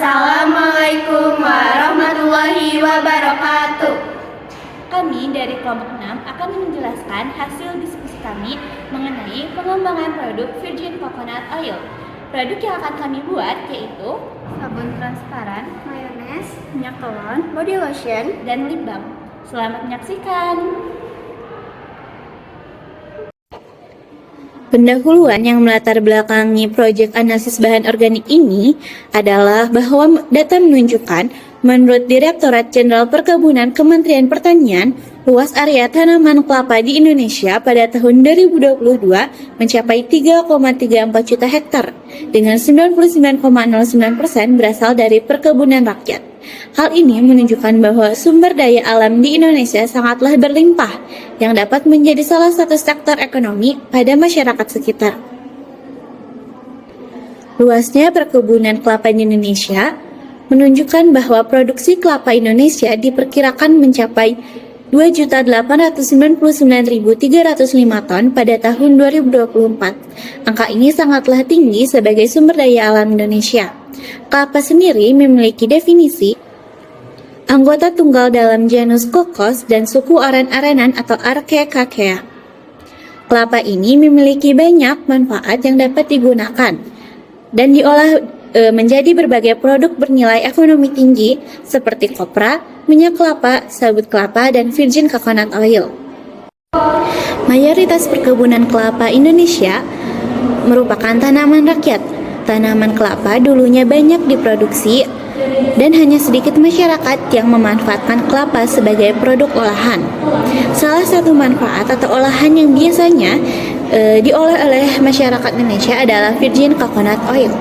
Assalamualaikum warahmatullahi wabarakatuh. Kami dari kelompok 6 akan menjelaskan hasil diskusi kami mengenai pengembangan produk virgin coconut oil. Produk yang akan kami buat yaitu sabun transparan, mayones, minyak telon, body lotion, dan lip balm. Selamat menyaksikan. Pendahuluan yang melatar belakangi proyek analisis bahan organik ini adalah bahwa data menunjukkan menurut Direktorat Jenderal Perkebunan Kementerian Pertanian, luas area tanaman kelapa di Indonesia pada tahun 2022 mencapai 3,34 juta hektar, dengan 99,09% berasal dari perkebunan rakyat. Hal ini menunjukkan bahwa sumber daya alam di Indonesia sangatlah berlimpah, yang dapat menjadi salah satu sektor ekonomi pada masyarakat sekitar. Luasnya perkebunan kelapa di Indonesia menunjukkan bahwa produksi kelapa Indonesia diperkirakan mencapai 2.899.305 ton pada tahun 2024. Angka ini sangatlah tinggi sebagai sumber daya alam Indonesia. Kelapa sendiri memiliki definisi anggota tunggal dalam genus Cocos dan suku aren-arenan atau Archaeacea. Kelapa ini memiliki banyak manfaat yang dapat digunakan dan diolah menjadi berbagai produk bernilai ekonomi tinggi seperti kopra, minyak kelapa, sabut kelapa, dan virgin coconut oil. Mayoritas perkebunan kelapa Indonesia merupakan tanaman rakyat. Tanaman kelapa dulunya banyak diproduksi dan hanya sedikit masyarakat yang memanfaatkan kelapa sebagai produk olahan. Salah satu manfaat atau olahan yang biasanya diolah oleh masyarakat Indonesia adalah virgin coconut oil.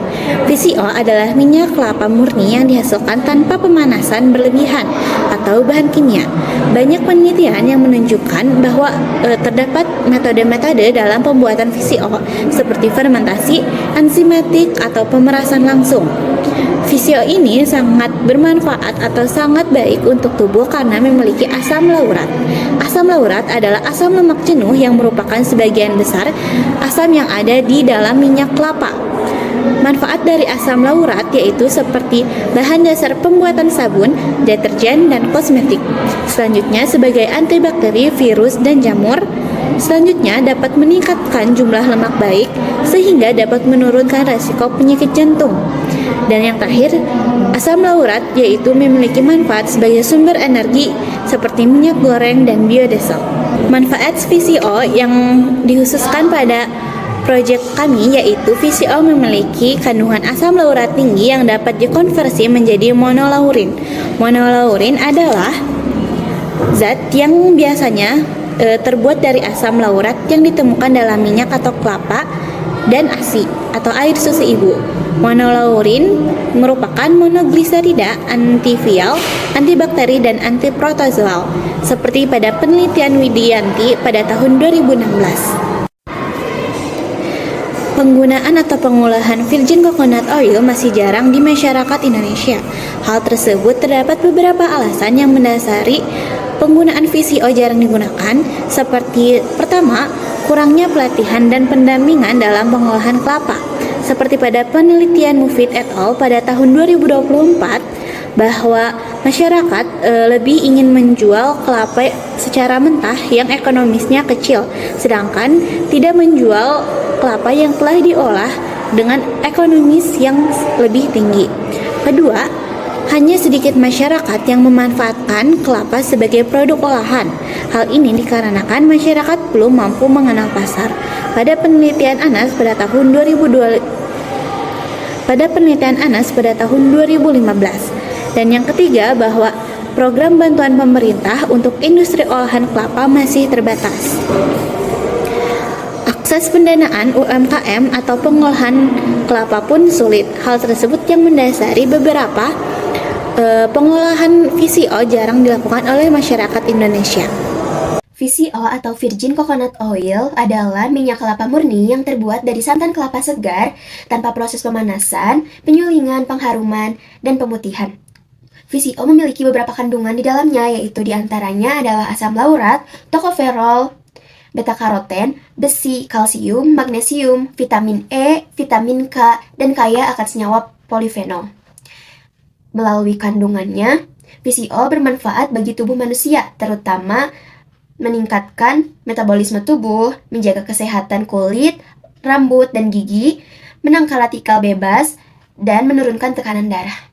VCO adalah minyak kelapa murni yang dihasilkan tanpa pemanasan berlebihan atau bahan kimia. Banyak penelitian yang menunjukkan bahwa terdapat metode-metode dalam pembuatan VCO seperti fermentasi, enzimatik, atau pemerasan langsung. VCO ini sangat bermanfaat atau sangat baik untuk tubuh karena memiliki asam laurat. Asam laurat adalah asam lemak jenuh yang merupakan sebagian besar asam yang ada di dalam minyak kelapa. Manfaat dari asam laurat yaitu seperti bahan dasar pembuatan sabun, deterjen, dan kosmetik. Selanjutnya sebagai antibakteri, virus, dan jamur. Selanjutnya dapat meningkatkan jumlah lemak baik sehingga dapat menurunkan resiko penyakit jantung. Dan yang terakhir, asam laurat yaitu memiliki manfaat sebagai sumber energi seperti minyak goreng dan biodiesel. Manfaat VCO yang dikhususkan pada proyek kami yaitu VCO memiliki kandungan asam laurat tinggi yang dapat dikonversi menjadi monolaurin. Monolaurin adalah zat yang biasanya terbuat dari asam laurat yang ditemukan dalam minyak atau kelapa dan ASI atau air susu ibu. Monolaurin merupakan monogliserida antiviral, antibakteri, dan antiprotozoal seperti pada penelitian Widianti pada tahun 2016. Penggunaan atau pengolahan virgin coconut oil masih jarang di masyarakat Indonesia. Hal tersebut terdapat beberapa alasan yang mendasari penggunaan VCO jarang digunakan, seperti pertama, kurangnya pelatihan dan pendampingan dalam pengolahan kelapa. Seperti pada penelitian Mufid et al. Pada tahun 2024, bahwa masyarakat lebih ingin menjual kelapa secara mentah yang ekonomisnya kecil, sedangkan tidak menjual kelapa yang telah diolah dengan ekonomis yang lebih tinggi. Kedua, hanya sedikit masyarakat yang memanfaatkan kelapa sebagai produk olahan. Hal ini dikarenakan masyarakat belum mampu mengenal pasar. Pada penelitian ANAS pada tahun 2015. Dan yang ketiga, bahwa program bantuan pemerintah untuk industri olahan kelapa masih terbatas. Akses pendanaan UMKM atau pengolahan kelapa pun sulit. Hal tersebut yang mendasari beberapa pengolahan VCO jarang dilakukan oleh masyarakat Indonesia. VCO atau Virgin Coconut Oil adalah minyak kelapa murni yang terbuat dari santan kelapa segar tanpa proses pemanasan, penyulingan, pengharuman, dan pemutihan. VCO memiliki beberapa kandungan di dalamnya, yaitu diantaranya adalah asam laurat, tokoferol, beta-karoten, besi, kalsium, magnesium, vitamin E, vitamin K, dan kaya akan senyawa polifenol. Melalui kandungannya, VCO bermanfaat bagi tubuh manusia, terutama meningkatkan metabolisme tubuh, menjaga kesehatan kulit, rambut, dan gigi, menangkal radikal bebas, dan menurunkan tekanan darah.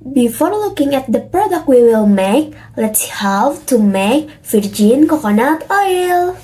Before looking at the product we will make, let's see how to make virgin coconut oil.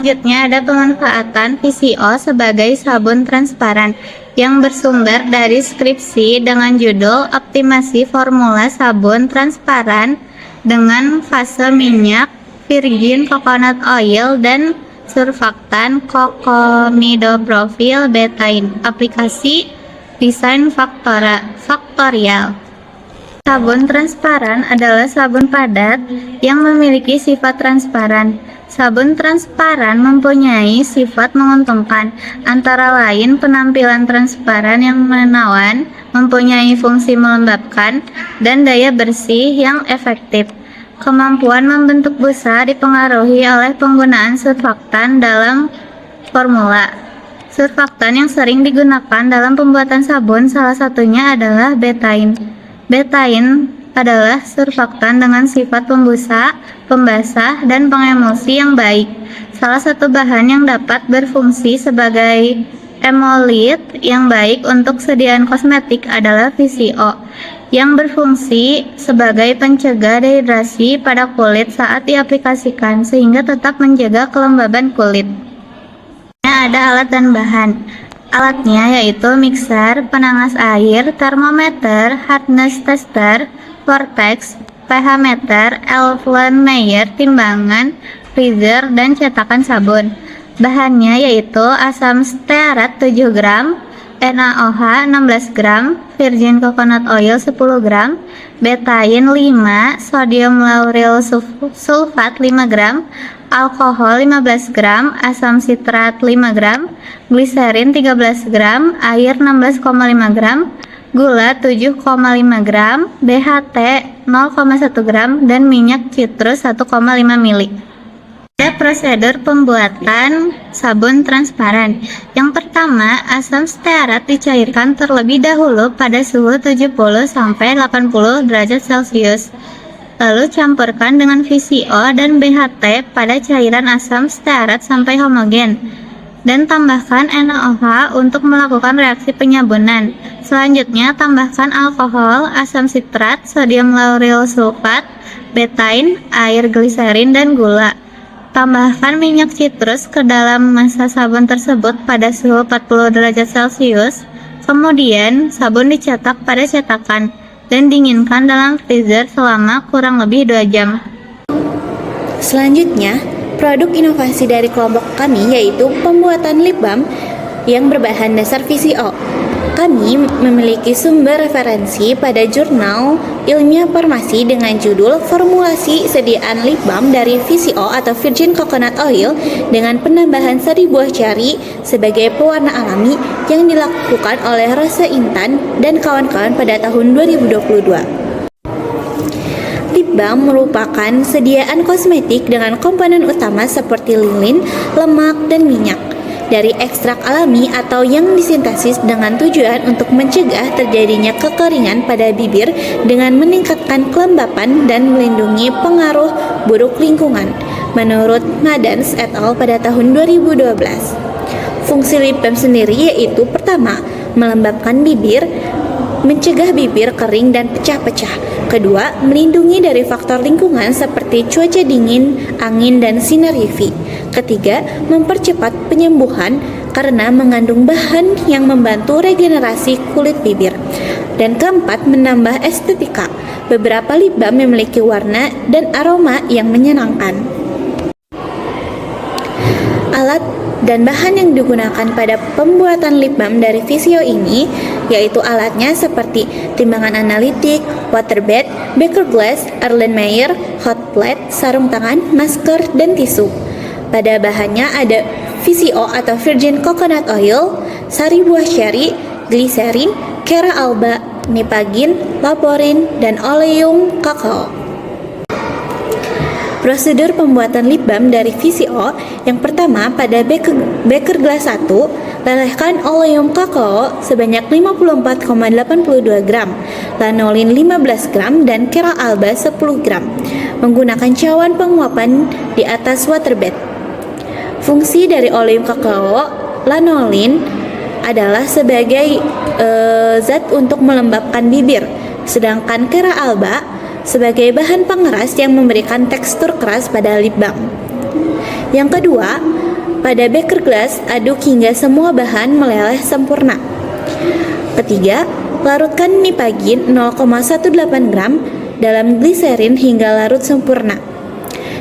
Selanjutnya ada pemanfaatan VCO sebagai sabun transparan yang bersumber dari skripsi dengan judul Optimasi Formula Sabun Transparan dengan Fase Minyak Virgin Coconut Oil dan Surfaktan Cocamidopropyl Betaine. Aplikasi desain faktorial. Sabun transparan adalah sabun padat yang memiliki sifat transparan. Sabun transparan mempunyai sifat menguntungkan, antara lain penampilan transparan yang menawan, mempunyai fungsi melembabkan, dan daya bersih yang efektif. Kemampuan membentuk busa dipengaruhi oleh penggunaan surfaktan dalam formula. Surfaktan yang sering digunakan dalam pembuatan sabun salah satunya adalah betaine. Betaine adalah surfaktan dengan sifat pembusa, pembasah, dan pengemulsi yang baik. Salah satu bahan yang dapat berfungsi sebagai emolit yang baik untuk sediaan kosmetik adalah VCO, yang berfungsi sebagai pencegah dehidrasi pada kulit saat diaplikasikan sehingga tetap menjaga kelembaban kulit. Ada alat dan bahan. Alatnya yaitu mixer, penanas air, termometer, hardness tester, vortex, pH meter, Erlenmeyer, timbangan, freezer, dan cetakan sabun. Bahannya yaitu asam stearat 7 gram, NaOH 16 gram, virgin coconut oil 10 gram, betaine 5, sodium lauryl sulfat 5 gram, alkohol 15 gram, asam sitrat 5 gram, gliserin 13 gram, air 16,5 gram, gula 7,5 gram, BHT 0,1 gram, dan minyak citrus 1,5 ml. Ada prosedur pembuatan sabun transparan. Yang pertama, asam stearat dicairkan terlebih dahulu pada suhu 70 sampai 80 derajat Celcius. Lalu campurkan dengan VCO dan BHT pada cairan asam stearat sampai homogen. dan tambahkan NaOH untuk melakukan reaksi penyabunan. Selanjutnya, tambahkan alkohol, asam sitrat, sodium lauryl sulfat, betain, air gliserin, dan gula. Tambahkan minyak citrus ke dalam massa sabun tersebut pada suhu 40 derajat Celcius. Kemudian, sabun dicetak pada cetakan dan dinginkan dalam freezer selama kurang lebih 2 jam. Selanjutnya, produk inovasi dari kelompok kami yaitu pembuatan lip balm yang berbahan dasar VCO. Kami memiliki sumber referensi pada jurnal ilmiah farmasi dengan judul Formulasi Sediaan Lip Balm dari VCO atau Virgin Coconut Oil dengan penambahan sari buah ceri sebagai pewarna alami yang dilakukan oleh Rose Intan dan kawan-kawan pada tahun 2022. Lip balm merupakan sediaan kosmetik dengan komponen utama seperti lilin, lemak, dan minyak dari ekstrak alami atau yang disintesis dengan tujuan untuk mencegah terjadinya kekeringan pada bibir dengan meningkatkan kelembapan dan melindungi pengaruh buruk lingkungan, menurut Madans et al. Pada tahun 2012. Fungsi lip balm sendiri yaitu pertama, melembabkan bibir, mencegah bibir kering dan pecah-pecah. Kedua, melindungi dari faktor lingkungan seperti cuaca dingin, angin, dan sinar UV. Ketiga, mempercepat penyembuhan karena mengandung bahan yang membantu regenerasi kulit bibir. Dan keempat, menambah estetika. Beberapa lip balm memiliki warna dan aroma yang menyenangkan. Alat dan bahan yang digunakan pada pembuatan lip balm dari VCO ini yaitu alatnya seperti timbangan analitik, waterbed, beker glass, Erlenmeyer, hot plate, sarung tangan, masker, dan tisu. Pada bahannya ada VCO atau Virgin Coconut Oil, sari buah ceri, gliserin, kera alba, nipagin, laporin, dan oleum kakao. Prosedur pembuatan lip balm dari VCO yang pertama pada beker gelas 1, lelehkan oleum kakao sebanyak 54,82 gram, lanolin 15 gram, dan kera alba 10 gram, menggunakan cawan penguapan di atas waterbed. Fungsi dari oleum kakao, lanolin adalah sebagai zat untuk melembabkan bibir, sedangkan kera alba sebagai bahan pengeras yang memberikan tekstur keras pada lip balm. Yang kedua, pada beker gelas, aduk hingga semua bahan meleleh sempurna. Ketiga, larutkan nipagin 0,18 gram dalam gliserin hingga larut sempurna.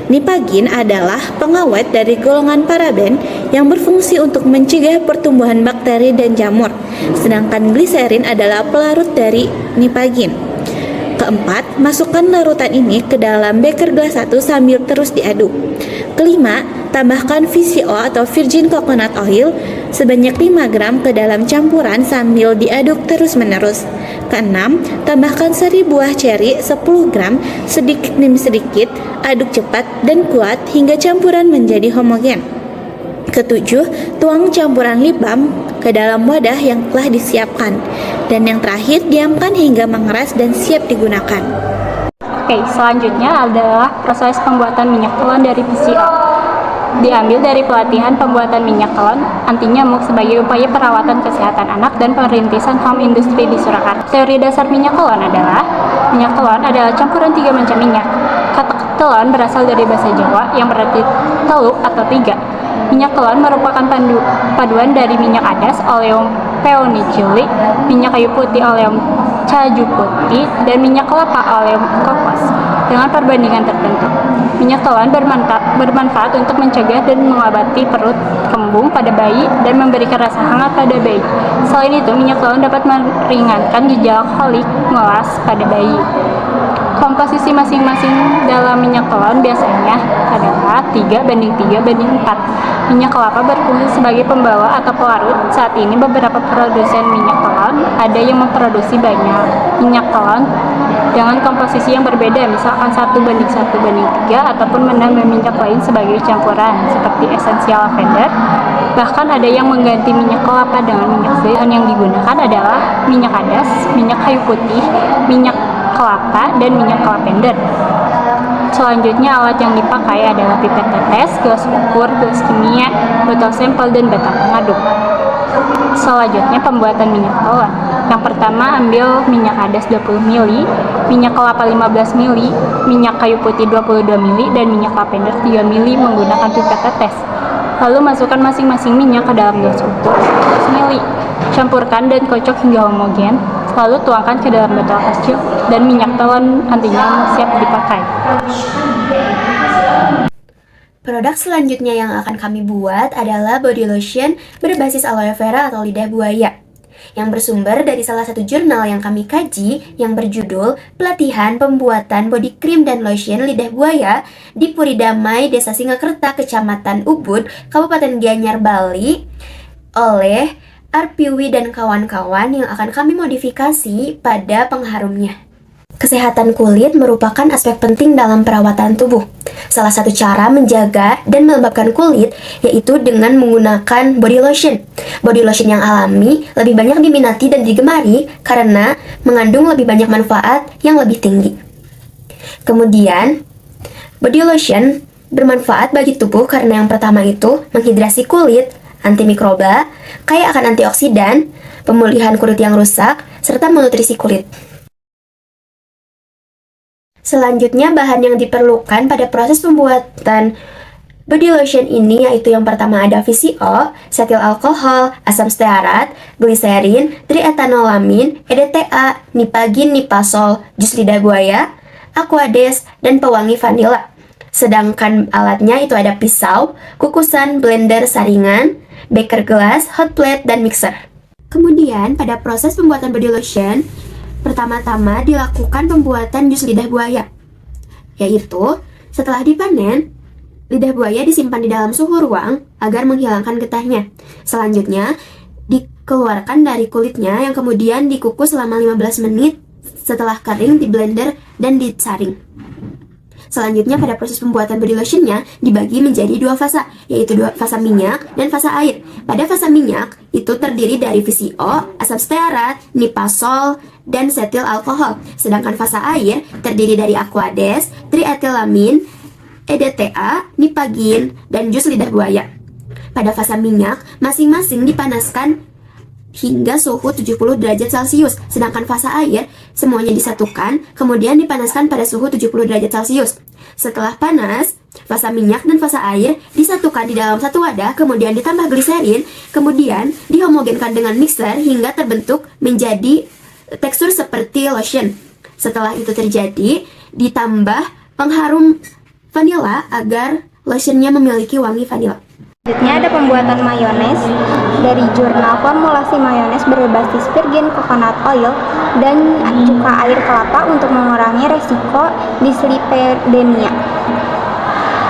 Nipagin adalah pengawet dari golongan paraben yang berfungsi untuk mencegah pertumbuhan bakteri dan jamur, sedangkan gliserin adalah pelarut dari nipagin. Keempat, masukkan larutan ini ke dalam beker gelas 1 sambil terus diaduk. Kelima, tambahkan VCO atau Virgin Coconut Oil sebanyak 5 gram ke dalam campuran sambil diaduk terus-menerus. Keenam, tambahkan sari buah ceri 10 gram sedikit demi sedikit, aduk cepat dan kuat hingga campuran menjadi homogen. Ketujuh, tuang campuran lip balm ke dalam wadah yang telah disiapkan. Dan yang terakhir, diamkan hingga mengeras dan siap digunakan. Oke, selanjutnya adalah proses pembuatan minyak telon dari VCO. Diambil dari pelatihan pembuatan minyak telon anti nyamuk sebagai upaya perawatan kesehatan anak dan perintisan home industry di Surakarta. Teori dasar minyak telon adalah campuran 3 macam minyak. Kata telon berasal dari bahasa Jawa yang berarti teluk atau 3. Minyak telon merupakan paduan dari minyak adas, oleum peoniculi, minyak kayu putih, oleum caju putih, dan minyak kelapa, oleum kokos, dengan perbandingan tertentu. Minyak telon bermanfaat untuk mencegah dan mengobati perut kembung pada bayi dan memberikan rasa hangat pada bayi. Selain itu, minyak telon dapat meringankan gejala kolik melas pada bayi. Komposisi masing-masing dalam minyak telon biasanya adalah 3:3:4. Minyak kelapa berfungsi sebagai pembawa atau pelarut. Saat ini beberapa produsen minyak telon ada yang memproduksi banyak minyak telon dengan komposisi yang berbeda, misalkan 1:1:3 ataupun menambah minyak lain sebagai campuran seperti esensial lavender. Bahkan ada yang mengganti minyak kelapa dengan minyak bahan yang digunakan adalah minyak adas, minyak kayu putih, minyak kelapa, dan minyak lavender. Selanjutnya alat yang dipakai adalah pipet tetes, gelas ukur, gelas kimia, botol sampel, dan batang pengaduk. Selanjutnya pembuatan minyak telan. Yang pertama ambil minyak adas 20 ml, minyak kelapa 15 ml, minyak kayu putih 22 ml, dan minyak lavender 3 ml menggunakan pipet tetes. Lalu masukkan masing-masing minyak ke dalam gelas ukur 100 ml. Campurkan dan kocok hingga homogen. Lalu tuangkan ke dalam botol kecil dan minyak telan antinyamuk siap dipakai. Produk selanjutnya yang akan kami buat adalah body lotion berbasis aloe vera atau lidah buaya, yang bersumber dari salah satu jurnal yang kami kaji yang berjudul Pelatihan Pembuatan Body Cream dan Lotion Lidah Buaya di Puri Damai, Desa Singakerta, Kecamatan Ubud, Kabupaten Gianyar, Bali, oleh Arpiwi dan kawan-kawan yang akan kami modifikasi pada pengharumnya. Kesehatan kulit merupakan aspek penting dalam perawatan tubuh. Salah satu cara menjaga dan melembabkan kulit yaitu dengan menggunakan body lotion. Body lotion yang alami lebih banyak diminati dan digemari karena mengandung lebih banyak manfaat yang lebih tinggi. Kemudian, body lotion bermanfaat bagi tubuh karena yang pertama itu menghidrasi kulit, antimikroba, kaya akan antioksidan, pemulihan kulit yang rusak, serta menutrisi kulit. Selanjutnya, bahan yang diperlukan pada proses pembuatan body lotion ini yaitu yang pertama ada VCO, setil alkohol, asam stearat, gliserin, triethanolamin, EDTA, nipagin, nipasol, jus lidah buaya, aquades, dan pewangi vanila. Sedangkan alatnya itu ada pisau, kukusan, blender, saringan, beker gelas, hot plate, dan mixer. Kemudian pada proses pembuatan body lotion, pertama-tama dilakukan pembuatan jus lidah buaya, yaitu setelah dipanen, lidah buaya disimpan di dalam suhu ruang agar menghilangkan getahnya. Selanjutnya, dikeluarkan dari kulitnya yang kemudian dikukus selama 15 menit setelah kering di blender dan disaring. Selanjutnya pada proses pembuatan body lotionnya dibagi menjadi dua fasa, yaitu fasa minyak dan fasa air. Pada fasa minyak itu terdiri dari VCO, asam stearat, nipasol, dan setil alkohol. Sedangkan fasa air terdiri dari aquades, triethylamin, EDTA, nipagin, dan jus lidah buaya. Pada fasa minyak, masing-masing dipanaskan hingga suhu 70 derajat Celcius, sedangkan fasa air semuanya disatukan, kemudian dipanaskan pada suhu 70 derajat Celcius. Setelah panas, fasa minyak dan fasa air disatukan di dalam satu wadah, kemudian ditambah gliserin, kemudian dihomogenkan dengan mixer hingga terbentuk menjadi tekstur seperti lotion. Setelah itu terjadi, ditambah pengharum vanila agar lotionnya memiliki wangi vanila. Selanjutnya ada pembuatan mayones dari jurnal formulasi mayones berbasis virgin coconut oil dan cuka air kelapa untuk mengurangi resiko dyslipidemia.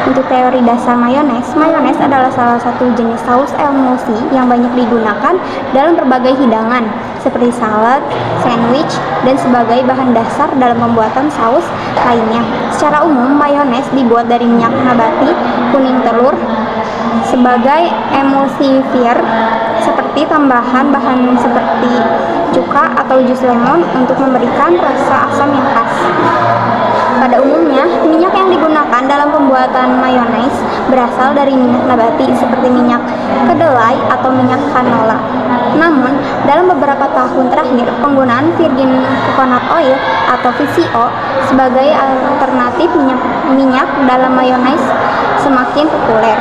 Untuk teori dasar mayones adalah salah satu jenis saus emulsi yang banyak digunakan dalam berbagai hidangan seperti salad, sandwich, dan sebagai bahan dasar dalam pembuatan saus lainnya. Secara umum, mayones dibuat dari minyak nabati, kuning telur, sebagai emulsifier seperti tambahan bahan seperti cuka atau jus lemon untuk memberikan rasa asam yang khas. Pada umumnya, minyak yang digunakan dalam pembuatan mayones berasal dari minyak nabati seperti minyak kedelai atau minyak canola. Namun, dalam beberapa tahun terakhir, penggunaan virgin coconut oil atau VCO sebagai alternatif minyak dalam mayones semakin populer.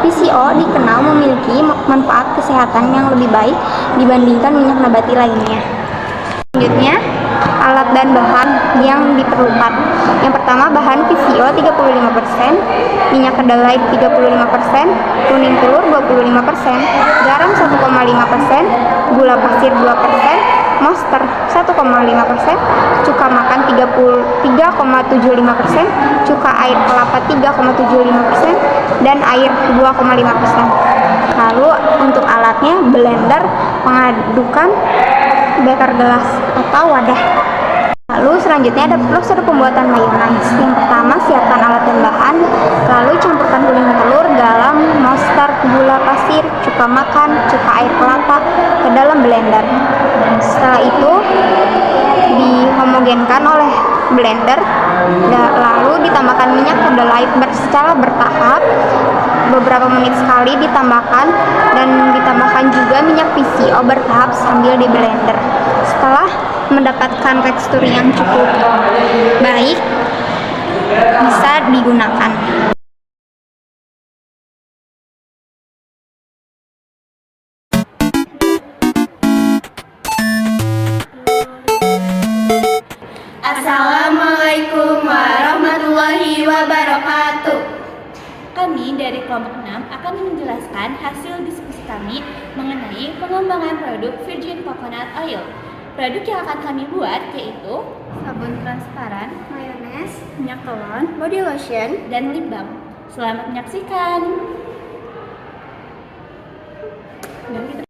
VCO dikenal memiliki manfaat kesehatan yang lebih baik dibandingkan minyak nabati lainnya. Selanjutnya, alat dan bahan yang diperlukan. Yang pertama, bahan VCO 35%, minyak kedelai 35%, kuning telur 25%, garam 1,5%, gula pasir 2%, monster 1,5%, cuka makan 3,75%, cuka air kelapa 3,75%, dan air 2,5%. Lalu untuk alatnya, blender, pengadukan, beker gelas atau wadah. Lalu selanjutnya ada prosedur pembuatan mayones. Yang pertama, siapkan alat dan bahan, lalu campurkan kuning telur, garam, monster, gula pasir, cuka makan, cuka air kelapa ke dalam blender. Setelah itu dihomogenkan oleh blender, lalu ditambahkan minyak kedelai secara bertahap, beberapa menit sekali ditambahkan, dan ditambahkan juga minyak PCO bertahap sambil di blender. Setelah mendapatkan tekstur yang cukup baik, bisa digunakan. Assalamualaikum warahmatullahi wabarakatuh. Kami dari kelompok 6 akan menjelaskan hasil diskusi kami mengenai pengembangan produk virgin coconut oil. Produk yang akan kami buat yaitu sabun transparan, mayones, minyak telon, body lotion, dan lip balm. Selamat menyaksikan. Dan kita